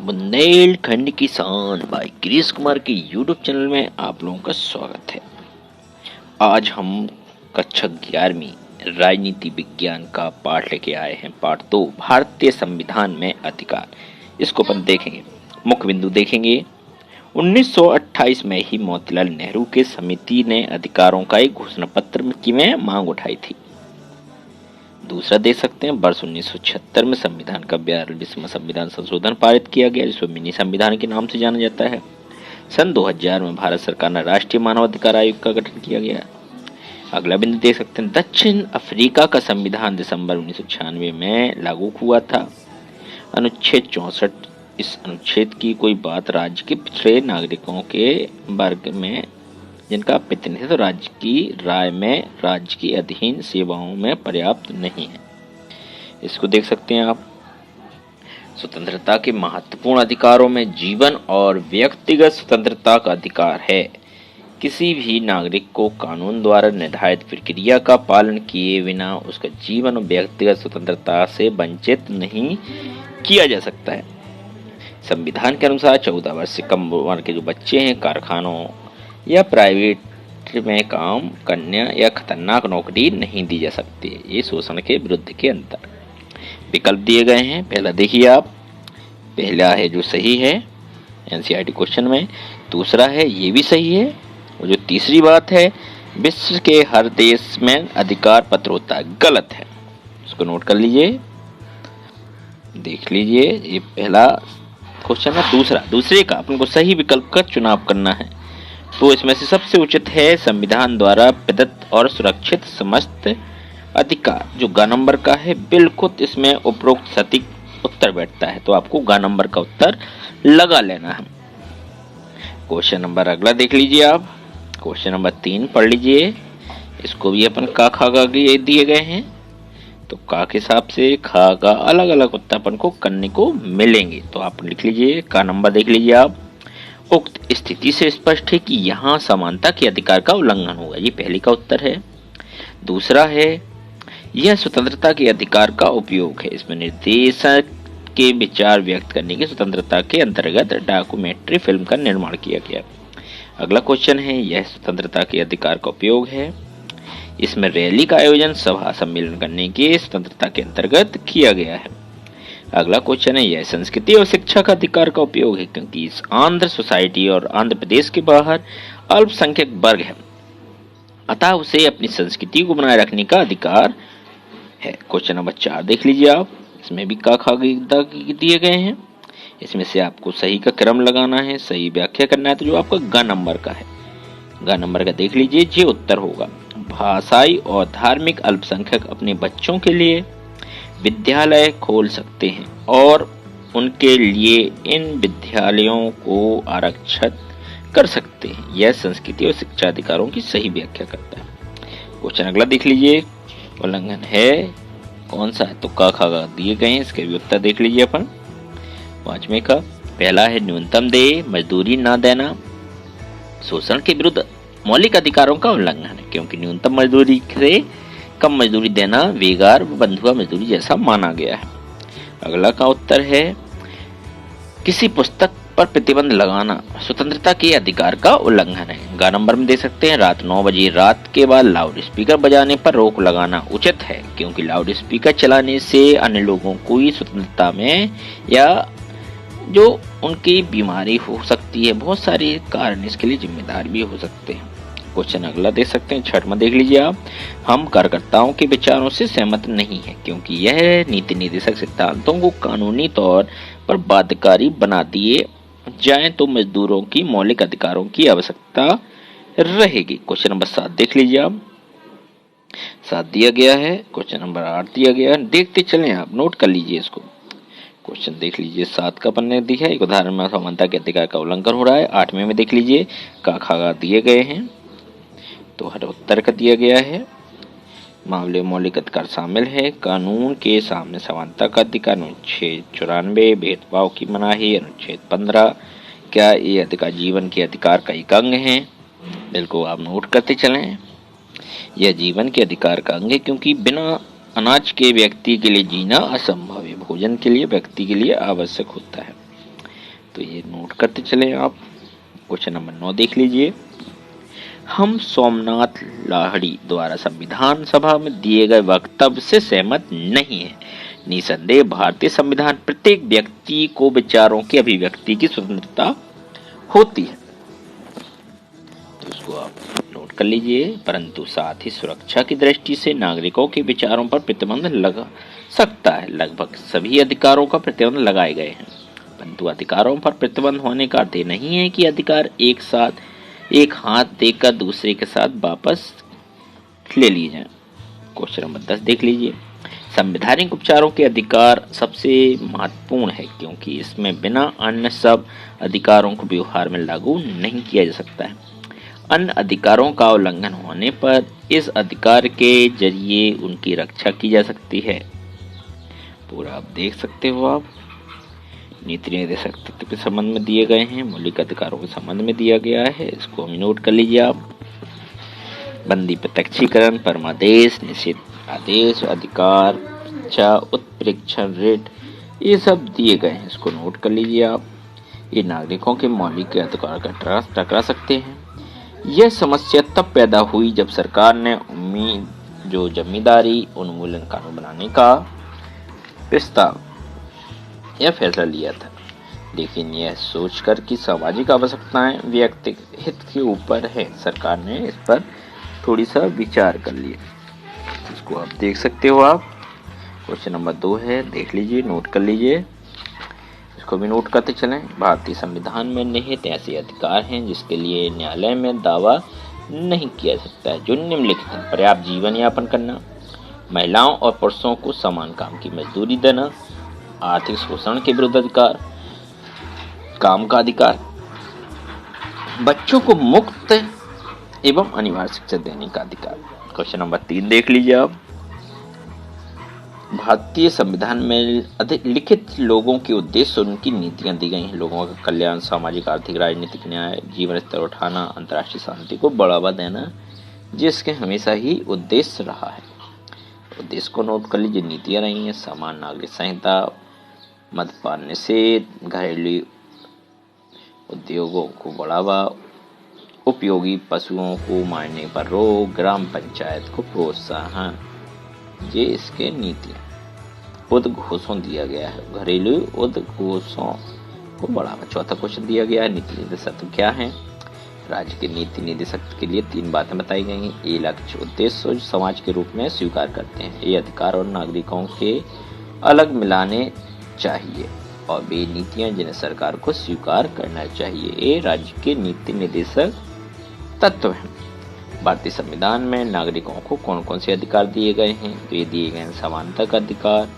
बुंदेलखंड की शान भाई गिरीश कुमार के यूट्यूब चैनल में आप लोगों का स्वागत है। आज हम कक्षा 11वीं राजनीति विज्ञान का पाठ लेके आए हैं। पाठ 2 भारतीय संविधान में अधिकार। इसको अपन देखेंगे, मुख्य बिंदु देखेंगे। 1928 में ही मोतीलाल नेहरू के समिति ने अधिकारों का एक घोषणा पत्र में मांग उठाई थी। दूसरा देख सकते हैं, वर्ष 1976 में संविधान का 42वां संविधान संशोधन पारित किया गया, जिसको मिनी संविधान के नाम से जाना जाता है। सन 2000 में भारत सरकार ने राष्ट्रीय मानवाधिकार आयोग का गठन किया गया। अगला बिंदु देख सकते हैं, दक्षिण अफ्रीका का संविधान दिसंबर 1996 में लागू हुआ था। अनुच्छेद 64, इस अनुच्छेद की कोई बात राज्य के पिछड़े नागरिकों के वर्ग में जिनका प्रतिनिधित्व राज्य की राय में राज्य की अधीन सेवाओं में पर्याप्त नहीं है। इसको देख सकते हैं आप। स्वतंत्रता के महत्वपूर्ण अधिकारों में जीवन और व्यक्तिगत स्वतंत्रता का अधिकार है। किसी भी नागरिक को कानून द्वारा निर्धारित प्रक्रिया का पालन किए बिना उसका जीवन और व्यक्तिगत स्वतंत्रता से वंचित नहीं किया जा सकता है। संविधान के अनुसार 14 वर्ष से कम उम्र के जो बच्चे हैं, कारखानों या प्राइवेट में काम करने या खतरनाक नौकरी नहीं दी जा सकती है। ये शोषण के विरुद्ध के अंतर विकल्प दिए गए हैं। पहला देखिए आप, पहला है जो सही है एनसीईआरटी क्वेश्चन में। दूसरा है ये भी सही है। और जो तीसरी बात है, विश्व के हर देश में अधिकार पत्र होता है, गलत है। इसको नोट कर लीजिए, देख लीजिए। ये पहला क्वेश्चन है। दूसरे का अपन को सही विकल्प का चुनाव करना है। तो इसमें से सबसे उचित है संविधान द्वारा प्रदत्त और सुरक्षित समस्त अधिकार, जो ग नंबर का है। बिल्कुल इसमें उपरोक्त सटीक उत्तर बैठता है, तो आपको ग नंबर का उत्तर लगा लेना है। क्वेश्चन नंबर अगला देख लीजिए आप, क्वेश्चन नंबर 3 पढ़ लीजिए। इसको भी अपन का खा गा दिए गए हैं, तो का के हिसाब से खा का अलग अलग उत्तर अपन को करने को मिलेंगे। तो आप लिख लीजिए, का नंबर देख लीजिए आप। उक्त स्थिति से स्पष्ट है कि यहाँ समानता के अधिकार का उल्लंघन होगा, ये पहली का उत्तर है। दूसरा है, यह स्वतंत्रता के अधिकार का उपयोग है। इसमें निर्देशक के विचार व्यक्त करने की स्वतंत्रता के अंतर्गत डॉक्यूमेंट्री फिल्म का निर्माण किया गया। अगला क्वेश्चन है, यह स्वतंत्रता के अधिकार का उपयोग है। इसमें रैली का आयोजन, सभा सम्मेलन करने की स्वतंत्रता के अंतर्गत किया गया है। अगला क्वेश्चन है, यह संस्कृति और शिक्षा का अधिकार का उपयोग है, क्योंकि इस आंध्र सोसाइटी और आंध्र प्रदेश के बाहर अल्पसंख्यक वर्ग है, अतः उसे अपनी संस्कृति को बनाए रखने का अधिकार है। क्वेश्चन नंबर 4 देख लीजिए आप। इसमें भी का खा दिए गए हैं। इसमें से आपको सही का क्रम लगाना है, सही व्याख्या करना है। तो जो आपका ग नंबर का है, ग नंबर का देख लीजिए, ये उत्तर होगा। भाषाई और धार्मिक अल्पसंख्यक अपने बच्चों के लिए विद्यालय खोल सकते हैं और उनके लिए इन विद्यालयों को आरक्षित कर सकते हैं। यह संस्कृति और शिक्षा अधिकारों की सही व्याख्या करता है। क्वेश्चन अगला देख लीजिए, उल्लंघन है कौन सा है? तो का खा दिए गए हैं, इसके भी उत्तर देख लीजिए अपन। 5वें का पहला है, न्यूनतम देय मजदूरी ना देना शोषण के विरुद्ध मौलिक अधिकारों का उल्लंघन है, क्योंकि न्यूनतम मजदूरी से कम मजदूरी देना बेगार बंधुआ मजदूरी जैसा माना गया है। अगला का उत्तर है, किसी पुस्तक पर प्रतिबंध लगाना स्वतंत्रता के अधिकार का उल्लंघन है। ग नंबर में दे सकते हैं, रात 9 बजे रात के बाद लाउड स्पीकर बजाने पर रोक लगाना उचित है, क्योंकि लाउड स्पीकर चलाने से अन्य लोगों को स्वतंत्रता में या जो उनकी बीमारी हो सकती है, बहुत सारे कारण इसके लिए जिम्मेदार भी हो सकते हैं। क्वेश्चन अगला देख सकते हैं, 6वां देख लीजिए आप। हम कार्यकर्ताओं के विचारों से सहमत नहीं है, क्योंकि यह नीति निर्देशक सिद्धांतों को कानूनी तौर पर बाध्यकारी बना दिए जाए तो मजदूरों की मौलिक अधिकारों की आवश्यकता रहेगी। क्वेश्चन नंबर 7 देख लीजिए आप, 7 दिया गया है। क्वेश्चन नंबर 8 दिया गया है, देखते चलें आप, नोट कर लीजिए इसको। क्वेश्चन देख लीजिए, 7 का पन्ने दिया है, एक उदाहरण में समानता के अधिकार का उल्लंघन हो रहा है। 8वें में देख लीजिए, का खा दिए गए हैं, तो हर उत्तर का दिया गया है। मामले मौलिक अधिकार शामिल है, कानून के सामने समानता का अधिकार, अनुच्छेद 94, भेदभाव की मनाही, अनुच्छेद 15। क्या ये अधिकार जीवन के अधिकार का एक अंग है? बिल्कुल आप नोट करते चलें, यह जीवन के अधिकार का अंग है, क्योंकि बिना अनाज के व्यक्ति के लिए जीना असंभव है, भोजन के लिए व्यक्ति के लिए आवश्यक होता है। तो ये नोट करते चले आप। क्वेश्चन नंबर 9 देख लीजिए। हम सोमनाथ लाहिड़ी द्वारा संविधान सभा में दिए गए वक्तव्य से सहमत नहीं है। निसंदेह भारतीय संविधान प्रत्येक व्यक्ति को विचारों की अभिव्यक्ति की स्वतंत्रता होती है, तो इसको आप नोट कर लीजिए, परंतु साथ ही सुरक्षा की दृष्टि से नागरिकों के विचारों पर प्रतिबंध लगा सकता है। लगभग सभी अधिकारों का प्रतिबंध लगाए गए हैं, परंतु अधिकारों पर प्रतिबंध होने का अर्थ नहीं है कि अधिकार एक हाथ देकर दूसरे के साथ वापस ले लिए जाएं। क्वेश्चन नंबर 10 देख लीजिए। संवैधानिक उपचारों के अधिकार सबसे महत्वपूर्ण है क्योंकि इसमें बिना अन्य सब अधिकारों को व्यवहार में लागू नहीं किया जा सकता है। अन्य अधिकारों का उल्लंघन होने पर इस अधिकार के जरिए उनकी रक्षा की जा सकती है। पूरा आप देख सकते हो। आप नीति निर्देशक तत्व के संबंध में दिए गए हैं, मौलिक अधिकारों के संबंध में दिया गया है, इसको हम नोट कर लीजिए आप। बंदी प्रत्यक्षीकरण, परमादेश, निषेध आदेश, अधिकार, इच्छा, उत्प्रेक्षण, रिट, ये सब दिए गए हैं, इसको नोट कर लीजिए आप। ये नागरिकों के मौलिक अधिकार का टकरा सकते हैं। यह समस्या तब पैदा हुई जब सरकार ने जमींदारी उन्मूलन कानून बनाने का प्रस्ताव यह फैसला लिया था, लेकिन यह सोचकर कि सामाजिक आवश्यकताएं व्यक्तिगत हित के ऊपर है, सरकार ने इस पर थोड़ी सा विचार कर लिया। इसको आप देख सकते हो। आप क्वेश्चन नंबर 2 है, देख लीजिए, नोट कर लीजिए, इसको भी नोट करते चलें। भारतीय संविधान में निहित ऐसे अधिकार हैं जिसके लिए न्यायालय में दावा नहीं किया सकता है, जो निम्नलिखित हैं। पर्याप्त जीवन यापन करना, महिलाओं और पुरुषों को समान काम की मजदूरी देना, आर्थिक शोषण के विरुद्ध अधिकार, काम का अधिकार, बच्चों को मुक्त एवं अनिवार्य शिक्षा देने का अधिकार। क्वेश्चन नंबर 3 देख लीजिए आप। भारतीय संविधान में लिखित लोगों के उद्देश्य और उनकी नीतियां दी गई हैं। लोगों का कल्याण, सामाजिक, आर्थिक, राजनीतिक न्याय, जीवन स्तर उठाना, अंतर्राष्ट्रीय शांति को बढ़ावा देना, जिसके हमेशा ही उद्देश्य रहा है। उद्देश्य को नोट कर लीजिए। नीतियां रही हैं: समान नागरिक संहिता, मद्यपान निषेध, घरेलू उद्योगों को बढ़ावा, उपयोगी पशुओं को मारने पर रोक, ग्राम पंचायत को प्रोत्साहन, ये इसके नीतियां। उद्घोषों दिया गया है, घरेलू उद्घोषों को बढ़ावा। चौथा क्वेश्चन दिया गया है, नीति निर्देशक क्या है। राज्य के नीति निर्देशक के लिए 3 बातें बताई गई हैं। ये लक्ष्य, उद्देश्य समाज के रूप में स्वीकार करते हैं। ये अधिकार और नागरिकों के अलग मिलाने चाहिए और वे नीतियां जिन्हें सरकार को स्वीकार करना चाहिए। ये राज्य के नीति निर्देशक तत्व हैं। भारतीय संविधान में नागरिकों को कौन कौन से अधिकार दिए गए हैं, तो ये दिए गए हैं: समानता का अधिकार,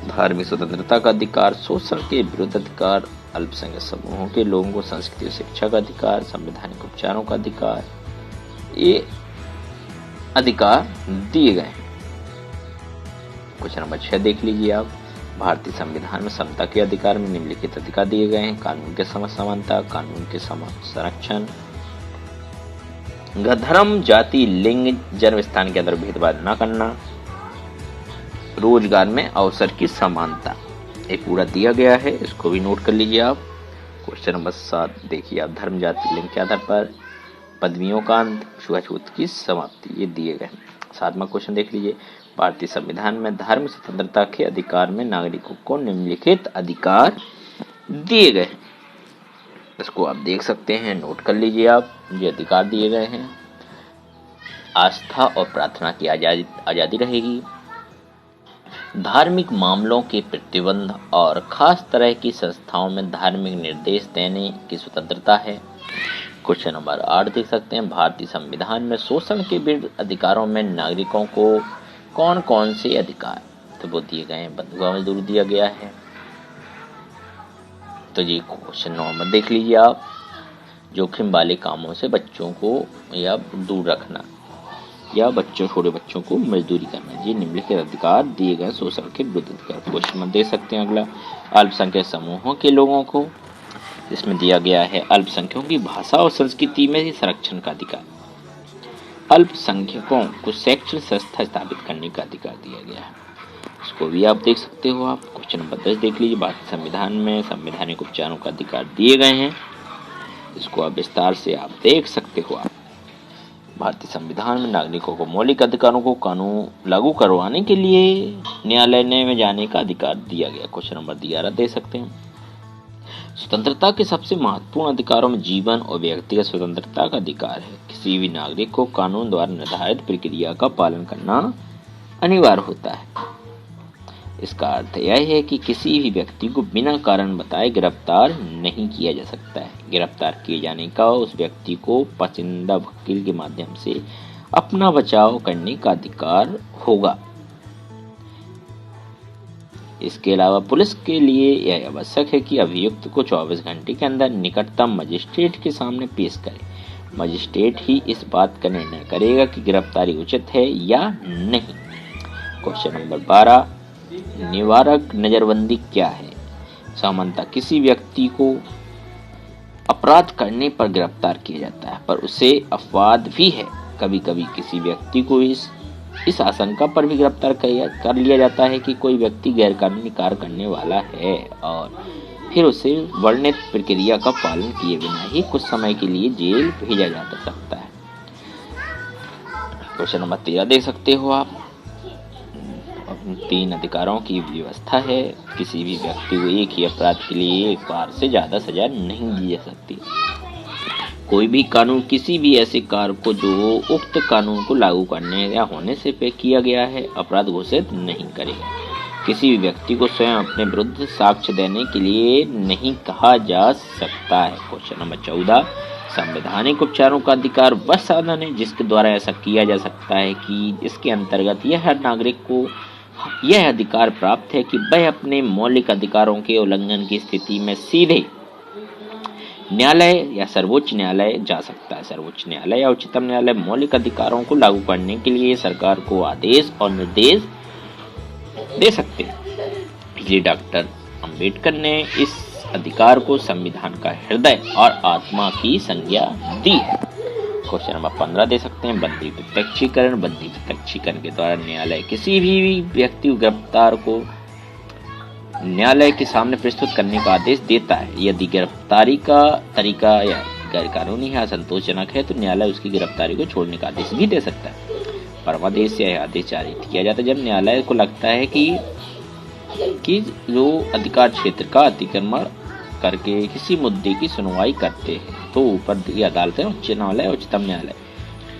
धार्मिक स्वतंत्रता का अधिकार, शोषण के विरुद्ध अधिकार, अल्पसंख्यक समूहों के लोगों को संस्कृति और शिक्षा का अधिकार, संवैधानिक उपचारों का अधिकार, ये अधिकार दिए गए हैं। क्वेश्चन नंबर 6 देख लीजिए आप। भारतीय संविधान में समता के अधिकार में निम्नलिखित अधिकार दिए गए हैं: कानून के समक्ष समानता, कानून के समक्ष संरक्षण, धर्म, जाति, लिंग, जन्म स्थान के अंदर भेदभाव न करना, रोजगार में अवसर की समानता। ये पूरा दिया गया है, इसको भी नोट कर लीजिए आप। क्वेश्चन नंबर 7 देखिए आप। धर्म, जाति, लिंग के आधार पर पदवियों का अंत, छुआछूत की समाप्ति, ये दिए गए। 7वां क्वेश्चन देख लीजिए। भारतीय संविधान में धार्मिक स्वतंत्रता के अधिकार में नागरिकों को निम्नलिखित अधिकार दिए गए। इसको आप देख सकते हैं, नोट कर लीजिए आप। ये अधिकार दिए गए हैं: आस्था और प्रार्थना की आजादी रहेगी, धार्मिक मामलों के प्रतिबंध और खास तरह की संस्थाओं में धार्मिक निर्देश देने की स्वतंत्रता है। क्वेश्चन नंबर 8 देख सकते हैं। भारतीय संविधान में शोषण के विरुद्ध अधिकारों में नागरिकों को कौन कौन से अधिकार, तो वो दिए गए हैं: बंधुआ मजदूरी दिया गया है। तो ये क्वेश्चन नंबर देख लीजिए आप। जोखिम वाले कामों से बच्चों को या दूर रखना या छोटे बच्चों को मजदूरी करना, ये निम्नलिखित अधिकार दिए गए शोषण के विरुद्ध अधिकार। क्वेश्चन नंबर दे सकते हैं अगला। अल्पसंख्यक समूहों के लोगों को, इसमें दिया गया है अल्पसंख्यकों की भाषा और संस्कृति में संरक्षण का अधिकार। अल्पसंख्यकों को शैक्षणिक संस्था स्थापित करने का अधिकार दिया गया है। इसको भी आप देख सकते हो। आप क्वेश्चन नंबर 10 देख लीजिए। भारतीय संविधान में संवैधानिक उपचारों का अधिकार दिए गए हैं, इसको आप विस्तार से आप देख सकते हो। आप भारतीय संविधान में नागरिकों को मौलिक अधिकारों को कानून लागू करवाने के लिए न्यायालय में जाने का अधिकार दिया गया। क्वेश्चन नंबर 11 दे सकते हैं। स्वतंत्रता के सबसे महत्वपूर्ण अधिकारों में जीवन और व्यक्तिगत स्वतंत्रता का अधिकार है। किसी भी नागरिक को कानून द्वारा निर्धारित प्रक्रिया का पालन करना अनिवार्य होता है। इसका अर्थ यह है कि किसी भी व्यक्ति को बिना कारण बताए गिरफ्तार नहीं किया जा सकता है। गिरफ्तार किए जाने का उस व्यक्ति को पसंदीदा वकील के माध्यम से अपना बचाव करने का अधिकार होगा। इसके अलावा पुलिस के लिए यह आवश्यक है कि अभियुक्त को 24 घंटे के अंदर निकटतम मजिस्ट्रेट के सामने पेश करे। मजिस्ट्रेट ही इस बात का निर्णय करेगा कि गिरफ्तारी उचित है या नहीं। क्वेश्चन नंबर 12, निवारक नजरबंदी क्या है? सामान्यतः किसी व्यक्ति को अपराध करने पर गिरफ्तार किया जाता है, पर उसे अपवाद भी है। कभी कभी किसी व्यक्ति को इस आशंका पर भी गिरफ्तार कर लिया जाता है कि कोई व्यक्ति गैरकानूनी कार्य करने वाला है और फिर उसे वर्णित प्रक्रिया का पालन किए बिना ही कुछ समय के लिए जेल भेजा जा सकता है। क्वेश्चन नंबर 13 देख सकते हो आप। 3 अधिकारों की व्यवस्था है। किसी भी व्यक्ति को एक ही अपराध के लिए एक बार से ज्यादा सजा नहीं दी जा सकती। कोई भी कानून किसी भी ऐसे कार्य को जो उक्त कानून को लागू करने या होने से पे किया गया है अपराध घोषित नहीं करेगा। किसी भी व्यक्ति को स्वयं अपने विरुद्ध साक्ष्य देने के लिए नहीं कहा जा सकता है। क्वेश्चन नंबर 14, संवैधानिक उपचारों का अधिकार वह साधन है जिसके द्वारा ऐसा किया जा सकता है कि इसके अंतर्गत यह नागरिक को यह अधिकार प्राप्त है कि वह अपने मौलिक अधिकारों के उल्लंघन की स्थिति में सीधे न्यायालय या सर्वोच्च न्यायालय जा सकता है। सर्वोच्च न्यायालय या उच्चतम न्यायालय मौलिक अधिकारों को लागू करने के लिए सरकार को आदेश और निर्देश दे सकते हैं। इसलिए डॉक्टर अंबेडकर ने इस अधिकार को संविधान का हृदय और आत्मा की संज्ञा दी है। क्वेश्चन नंबर 15 दे सकते हैं। बंदी प्रत्यक्षीकरण। बंदी प्रत्यक्षीकरण के द्वारा न्यायालय किसी भी व्यक्ति गिरफ्तार को न्यायालय के सामने प्रस्तुत करने का आदेश देता है। यदि गिरफ्तारी का तरीका या गैरकानूनी या असंतोषजनक है तो न्यायालय उसकी गिरफ्तारी को छोड़ने का आदेश भी दे सकता है। परमादेश से यह आदेश जारी किया जाता है जब न्यायालय को लगता है कि जो अधिकार क्षेत्र का अतिक्रमण करके किसी मुद्दे की सुनवाई करते हैं तो ऊपर की अदालतें उच्च न्यायालय उच्चतम न्यायालय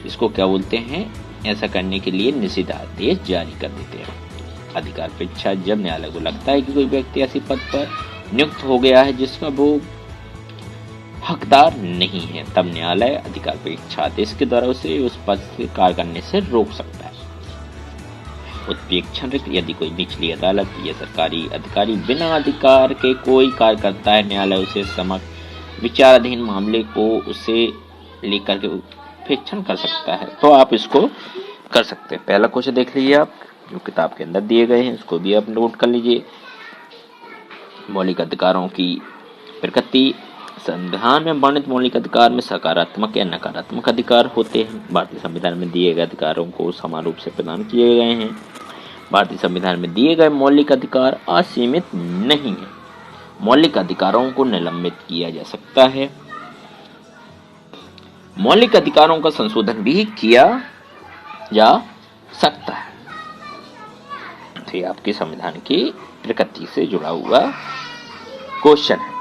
इसको क्या बोलते हैं, ऐसा करने के लिए निषिद्ध आदेश जारी कर देते हैं। अधिकार पेक्षा जब न्यायालय को लगता है कि कोई व्यक्ति ऐसी पद पर नियुक्त हो गया है जिसका वो हकदार नहीं है तब न्यायालय अधिकार पेक्षा आदेश के द्वारा उसे उस पद से कार्य करने से रोक सकता है। उत्प्रेक्षण। यदि कोई निचली अदालत या सरकारी अधिकारी बिना अधिकार के कोई कार्य करता है न्यायालय उसे समक्ष विचाराधीन मामले को उसे लेकर के उत्प्रेक्षण कर सकता है। तो आप इसको कर सकते हैं। पहला क्वेश्चन देख लीजिए आप जो किताब के अंदर दिए गए हैं, इसको भी आप नोट कर लीजिए। मौलिक अधिकारों की प्रकृति। संविधान में वर्णित मौलिक अधिकार में सकारात्मक या नकारात्मक अधिकार होते हैं। भारतीय संविधान में दिए गए अधिकारों को समान रूप से प्रदान किए गए हैं। भारतीय संविधान में दिए गए मौलिक अधिकार असीमित नहीं है। मौलिक अधिकारों को निलंबित किया जा सकता है। मौलिक अधिकारों का संशोधन भी किया जा सकता है। तो ये आपके संविधान की प्रकृति से जुड़ा हुआ क्वेश्चन है,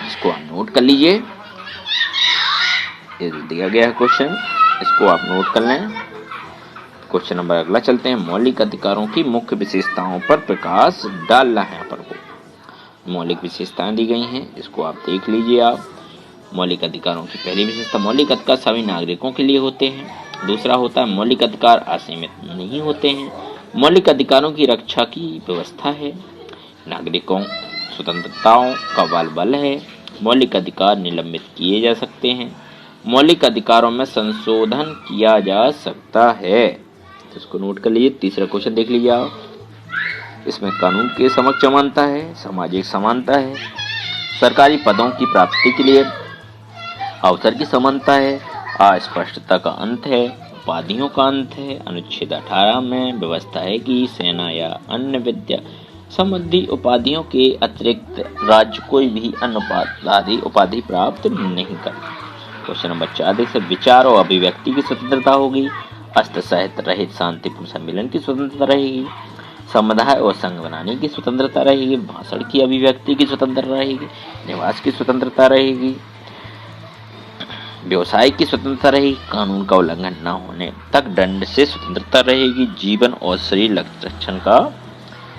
इसको आप नोट कर लीजिए। ये दिया गया है क्वेश्चन, इसको आप नोट कर लें। क्वेश्चन नंबर अगला चलते हैं। मौलिक अधिकारों की मुख्य विशेषताओं पर प्रकाश डालना है। यहाँ पर मौलिक विशेषताएं दी गई हैं, इसको आप देख लीजिए। आप मौलिक अधिकारों की पहली विशेषता, मौलिक अधिकार सभी नागरिकों के लिए होते हैं। दूसरा होता है मौलिक अधिकार असीमित नहीं होते हैं। मौलिक अधिकारों की रक्षा की व्यवस्था है। नागरिकों स्वतंत्रताओं का बल है। मौलिक अधिकार निलंबित किए जा सकते हैं। मौलिक अधिकारों में संशोधन किया जा सकता है। तो इसको नोट कर लीजिए। तीसरा क्वेश्चन देख लीजिए आप। इसमें कानून के समक्ष समानता है, सामाजिक समानता है, सरकारी पदों की प्राप्ति के लिए अवसर की समानता है, अस्पष्टता का अंत है, उपाधियों का अंत है। अनुच्छेद 18 में व्यवस्था है कि सेना या अन्य विद्या संबंधी उपाधियों के अतिरिक्त राज्य कोई भी अन्य उपाधि प्राप्त नहीं कर। क्वेश्चन नंबर 4 देख सकते, विचार और अभिव्यक्ति की स्वतंत्रता होगी। अस्त्र सहित रहित शांतिपूर्ण सम्मेलन की स्वतंत्रता रहेगी। समुदाय और संघ बनाने की स्वतंत्रता रहेगी। भाषण की अभिव्यक्ति की स्वतंत्रता रहेगी। निवास की स्वतंत्रता रहेगी। व्यवसाय की स्वतंत्रता रहेगी। कानून का उल्लंघन न होने तक दंड से स्वतंत्रता रहेगी। जीवन और शरीर रक्षण का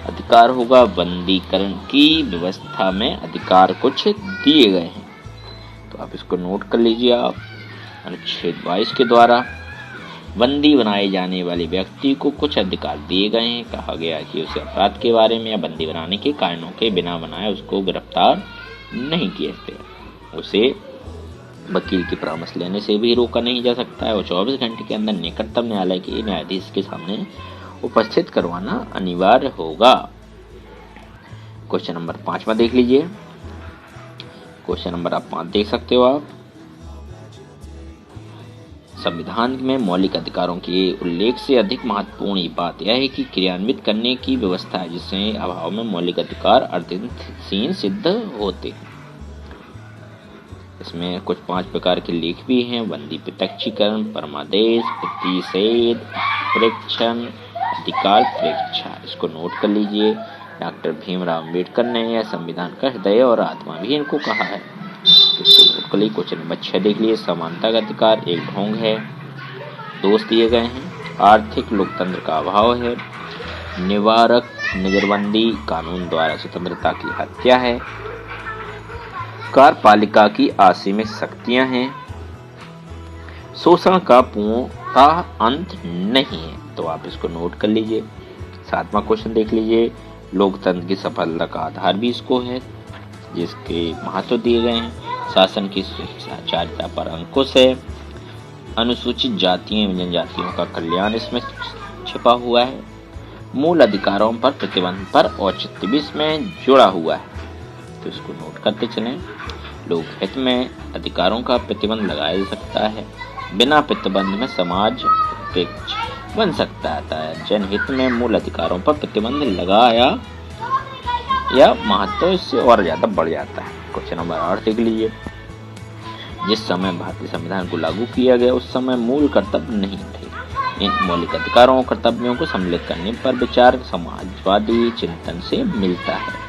अधिकार होगा। बंदीकरण की व्यवस्था में अधिकार कुछ दिए गए हैं, तो आप इसको नोट कर लीजिए। आप अनुच्छेद 22 के द्वारा बंदी बनाए जाने वाले व्यक्ति को कुछ अधिकार दिए गए हैं। कहा गया कि उसे अपराध के बारे में या बंदी बनाने के कारणों के बिना बनाए उसको गिरफ्तार नहीं किया जाता। उसे वकील की परामर्श लेने से भी रोका नहीं जा सकता है और 24 घंटे के अंदर निकटतम न्यायालय के न्यायाधीश के सामने उपस्थित करवाना अनिवार्य होगा। क्वेश्चन नंबर 5 में देख लीजिए। क्वेश्चन नंबर 5 देख सकते हो आप। संविधान में मौलिक अधिकारों के उल्लेख से अधिक महत्वपूर्ण बात यह है कि क्रियान्वित करने की व्यवस्था है, जिससे अभाव में मौलिक अधिकार अर्थहीन सिद्ध होते हैं। इसमें कुछ 5 प्रकार के लेख भी हैं। बंदी प्रत्यक्षीकरण, परमादेश, प्रतिषेध, प्रेक्षण, अधिकार परीक्षा। इसको नोट कर लीजिए। डॉक्टर भीमराव अम्बेडकर ने यह संविधान का हृदय और आत्मा भी इनको कहा है। क्वेश्चन नंबर 6 देख लीजिए। समानता का अधिकार एक ढोंग है। दोष दिए गए हैं। आर्थिक लोकतंत्र का अभाव है। निवारक नजरबंदी कानून द्वारा स्वतंत्रता की हत्या है। कार्यपालिका की असीमित शक्तियां हैं। शोषण का पूर्णतः अंत नहीं है, तो आप इसको नोट कर लीजिए। 7वां क्वेश्चन देख लीजिए। लोकतंत्र की सफलता का आधार भी इसको है, जिसके महत्व दिए गए हैं। शासन की शिष्टाचारिता पर अंकुश है। अनुसूचित जातियों एवं जनजातियों का कल्याण इसमें छिपा हुआ है। मूल अधिकारों पर प्रतिबंध पर औचित्य भी इसमें जुड़ा हुआ है, तो इसको नोट करते चलें। लोकहित में अधिकारों का प्रतिबंध लगाया जा सकता है। बिना प्रतिबंध में समाज निरपेक्ष बन सकता है। जनहित में मूल अधिकारों पर प्रतिबंध लगाया या महत्व इससे और ज्यादा बढ़ जाता है। क्वेश्चन नंबर 8 देख लीजिए। जिस समय भारतीय संविधान को लागू किया गया उस समय मूल कर्तव्य नहीं थे। इन मौलिक अधिकारों और कर्तव्यों को सम्मिलित करने पर विचार समाजवादी चिंतन से मिलता है।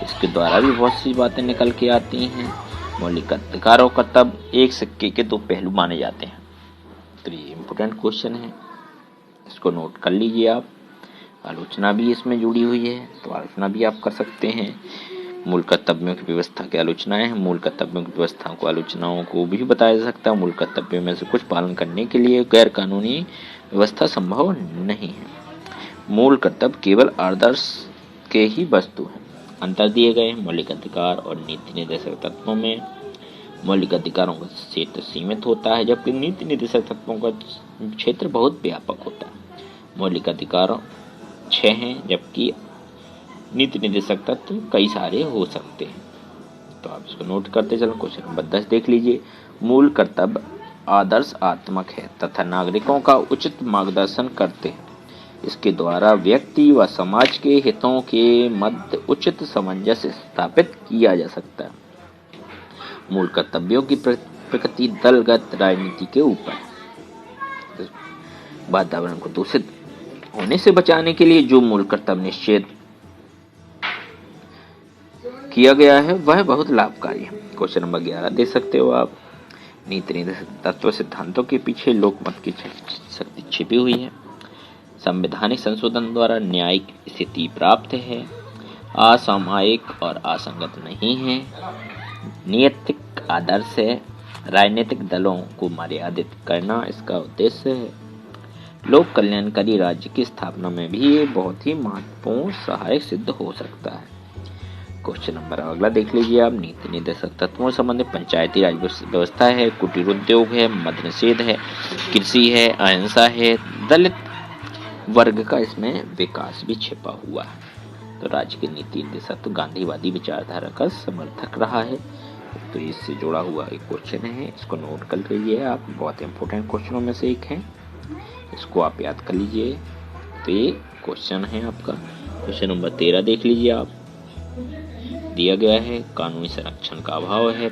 इसके द्वारा भी बहुत सी बातें निकल के आती हैं। मौलिक अधिकार और कर्तव्य एक सिक्के के 2 पहलू माने जाते हैं, तो ये इम्पोर्टेंट क्वेश्चन है, इसको नोट कर लीजिए आप। आलोचना भी इसमें जुड़ी हुई है, तो आलोचना भी आप कर सकते हैं। मूल कर्तव्यों की व्यवस्था की आलोचनाएं हैं। मूल कर्तव्यों की व्यवस्था को आलोचनाओं को भी बताया जा सकता है। मूल कर्तव्यों में से कुछ पालन करने के लिए गैर कानूनी व्यवस्था संभव नहीं है। मूल कर्तव्य केवल आदर्श के ही वस्तु हैं। अंतर दिए गए मौलिक अधिकार और नीति निर्देशक तत्वों में। मौलिक अधिकारों का क्षेत्र सीमित होता है, जबकि नीति निर्देशक तत्वों का क्षेत्र बहुत व्यापक होता है। मौलिक अधिकार 6 हैं, जबकि नीति निर्देशक तत्व कई सारे हो सकते हैं, तो आप इसको नोट करते चलो। क्वेश्चन नंबर 10 देख लीजिए। मूल कर्तव्य आदर्शात्मक है तथा नागरिकों का उचित मार्गदर्शन करते हैं। इसके द्वारा व्यक्ति व समाज के हितों के मध्य उचित सामंजस्य स्थापित किया जा सकता है। मूल कर्तव्यों की प्रकृति दलगत राजनीति के ऊपर। वातावरण को दूषित होने से बचाने के लिए जो मूल कर्तव्य निश्चित किया गया है वह बहुत लाभकारी है। क्वेश्चन नंबर 11 दे सकते हो आप। नीति निर्देशक तत्व सिद्धांतों के पीछे लोकमत की शक्ति छिपी हुई है। संवैधानिक संशोधन द्वारा न्यायिक स्थिति प्राप्त है। असामयिक और असंगत नहीं है। नैतिक आदर्श है। राजनीतिक दलों को मर्यादित करना इसका उद्देश्य है। लोक कल्याणकारी राज्य की स्थापना में भी ये बहुत ही महत्वपूर्ण सहायक सिद्ध हो सकता है। क्वेश्चन नंबर अगला देख लीजिए आप। नीति निर्देशक तत्वों से संबंधित पंचायती राज व्यवस्था है, कुटीर उद्योग है, मद्य निषेध है, कृषि है, अहिंसा है, दलित वर्ग का इसमें विकास भी छिपा हुआ है। तो राज्य के नीति निर्देशक तो गांधीवादी विचारधारा का समर्थक रहा है, तो इससे जुड़ा हुआ एक क्वेश्चन है, इसको नोट कर लीजिए आप। बहुत इंपॉर्टेंट क्वेश्चनों में से एक है। इसको आप याद कर लीजिए। तो ये क्वेश्चन है आपका। क्वेश्चन नंबर 13 देख लीजिए आप। दिया गया है कानूनी संरक्षण का अभाव है,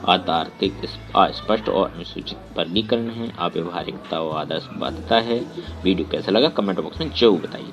अतार्किक, अस्पष्ट और अनुसूचित वर्गीकरण है, अव्यवहारिकता और आदर्श बाध्यता है। वीडियो कैसा लगा कमेंट बॉक्स में जरूर बताइए।